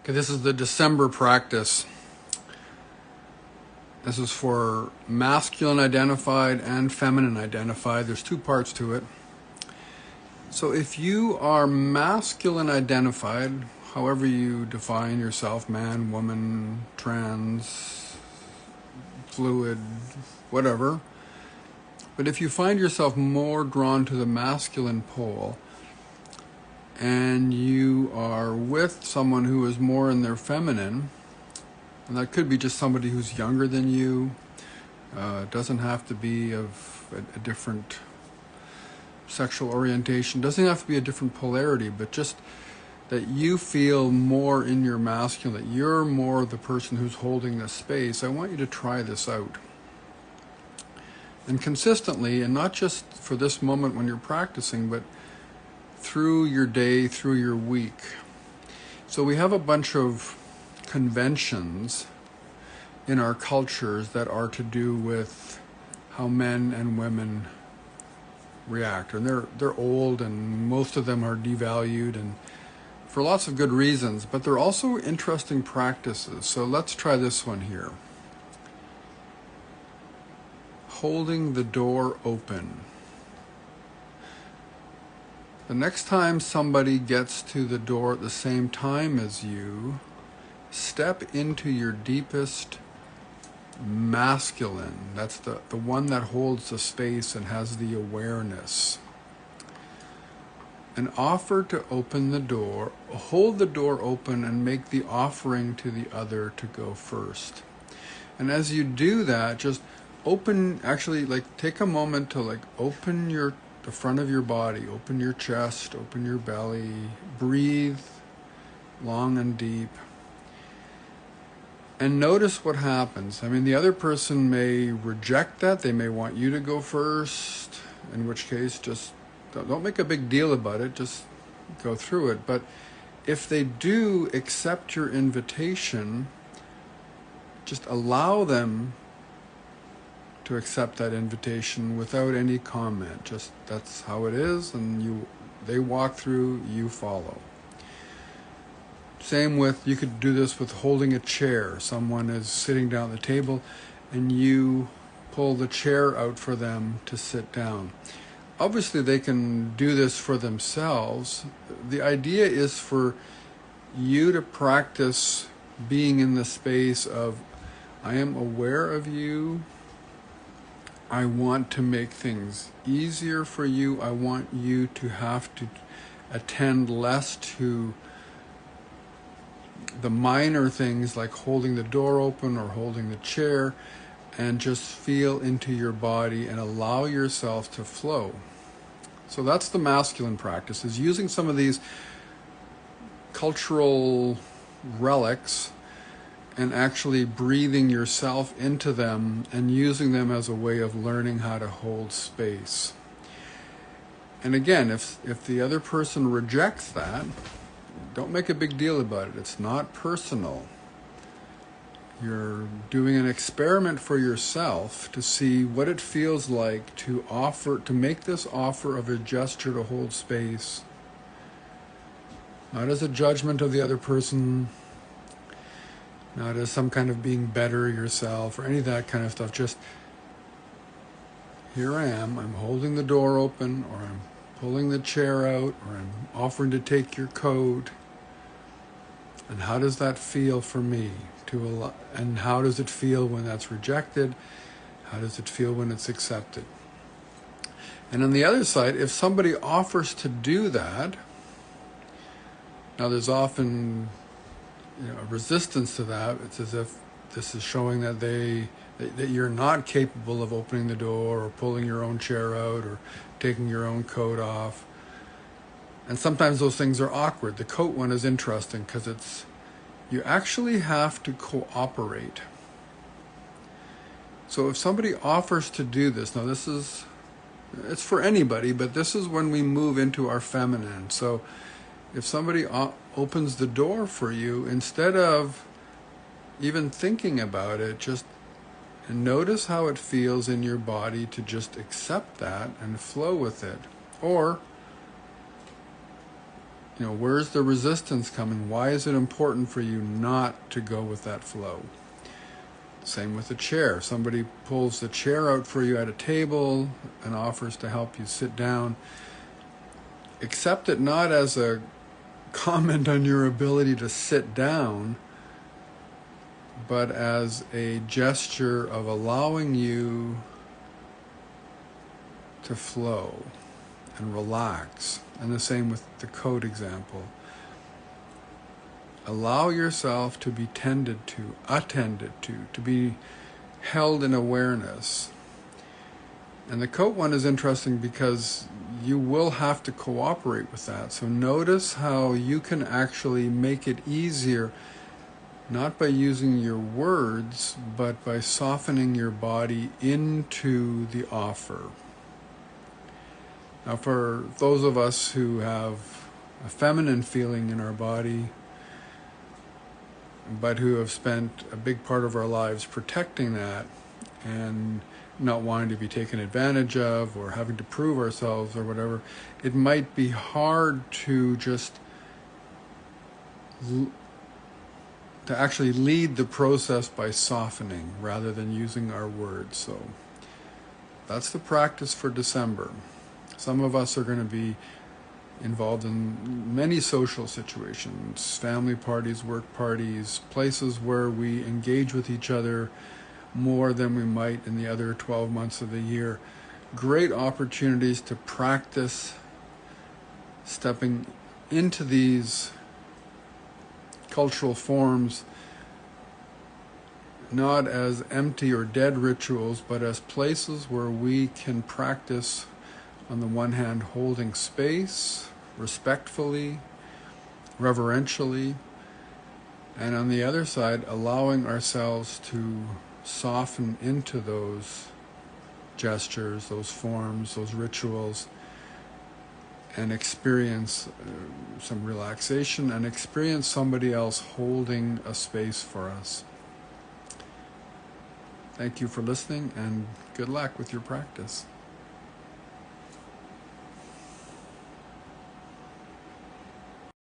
Okay, this is the December practice. This is for masculine identified and feminine identified. There's two parts to it. So if you are masculine identified, however you define yourself, man, woman, trans, fluid, whatever, but if you find yourself more drawn to the masculine pole, and you are with someone who is more in their feminine, and that could be just somebody who's younger than you, doesn't have to be of a different sexual orientation, doesn't have to be a different polarity, but just that you feel more in your masculine, that you're more the person who's holding the space. I want you to try this out. And consistently, and not just for this moment when you're practicing, but through your day, through your week. So we have a bunch of conventions in our cultures that are to do with how men and women react. And they're old, and most of them are devalued, and for lots of good reasons, but they're also interesting practices. So let's try this one here. Holding the door open. The next time somebody gets to the door at the same time as you, step into your deepest masculine. That's the one that holds the space and has the awareness. And offer to open the door, hold the door open, and make the offering to the other to go first. And as you do that, just open, actually, take a moment to open the front of your body, open your chest, open your belly, breathe long and deep, and notice what happens. I mean, the other person may reject that, they may want you to go first, in which case just don't make a big deal about it, just go through it. But if they do accept your invitation, just allow them to accept that invitation without any comment. Just that's how it is, and they walk through, you follow. Same with, you could do this with holding a chair. Someone is sitting down at the table and you pull the chair out for them to sit down. Obviously they can do this for themselves. The idea is for you to practice being in the space of, I am aware of you, I want to make things easier for you. I want you to have to attend less to the minor things like holding the door open or holding the chair, and just feel into your body and allow yourself to flow. So that's the masculine practice, is using some of these cultural relics and actually breathing yourself into them and using them as a way of learning how to hold space. And again, if the other person rejects that, don't make a big deal about it. It's not personal. You're doing an experiment for yourself to see what it feels like to make this offer of a gesture to hold space, not as a judgment of the other person, not as some kind of being better yourself or any of that kind of stuff. Just, here I am, I'm holding the door open, or I'm pulling the chair out, or I'm offering to take your coat. And how does that feel for me? And how does it feel when that's rejected? How does it feel when it's accepted? And on the other side, if somebody offers to do that, now there's often resistance to that. It's as if this is showing that that you're not capable of opening the door or pulling your own chair out or taking your own coat off. And sometimes those things are awkward. The coat one is interesting because you actually have to cooperate. So if somebody offers to do this, now it's for anybody, but this is when we move into our feminine. So if somebody opens the door for you, instead of even thinking about it, just notice how it feels in your body to just accept that and flow with it. Or where's the resistance coming? Why is it important for you not to go with that flow? Same with the chair. Somebody pulls the chair out for you at a table and offers to help you sit down. Accept it not as a comment on your ability to sit down, but as a gesture of allowing you to flow and relax. And the same with the coat example. Allow yourself to be attended to be held in awareness. And the coat one is interesting because you will have to cooperate with that. So notice how you can actually make it easier, not by using your words, but by softening your body into the offer. Now, for those of us who have a feminine feeling in our body, but who have spent a big part of our lives protecting that and not wanting to be taken advantage of or having to prove ourselves or whatever, it might be hard to actually lead the process by softening rather than using our words. So that's the practice for December. Some of us are going to be involved in many social situations, family parties, work parties, places where we engage with each other more than we might in the other 12 months of the year. Great opportunities to practice stepping into these cultural forms not as empty or dead rituals, but as places where we can practice, on the one hand, holding space respectfully, reverentially, and on the other side, allowing ourselves to soften into those gestures, those forms, those rituals, and experience some relaxation and experience somebody else holding a space for us. Thank you for listening, and good luck with your practice.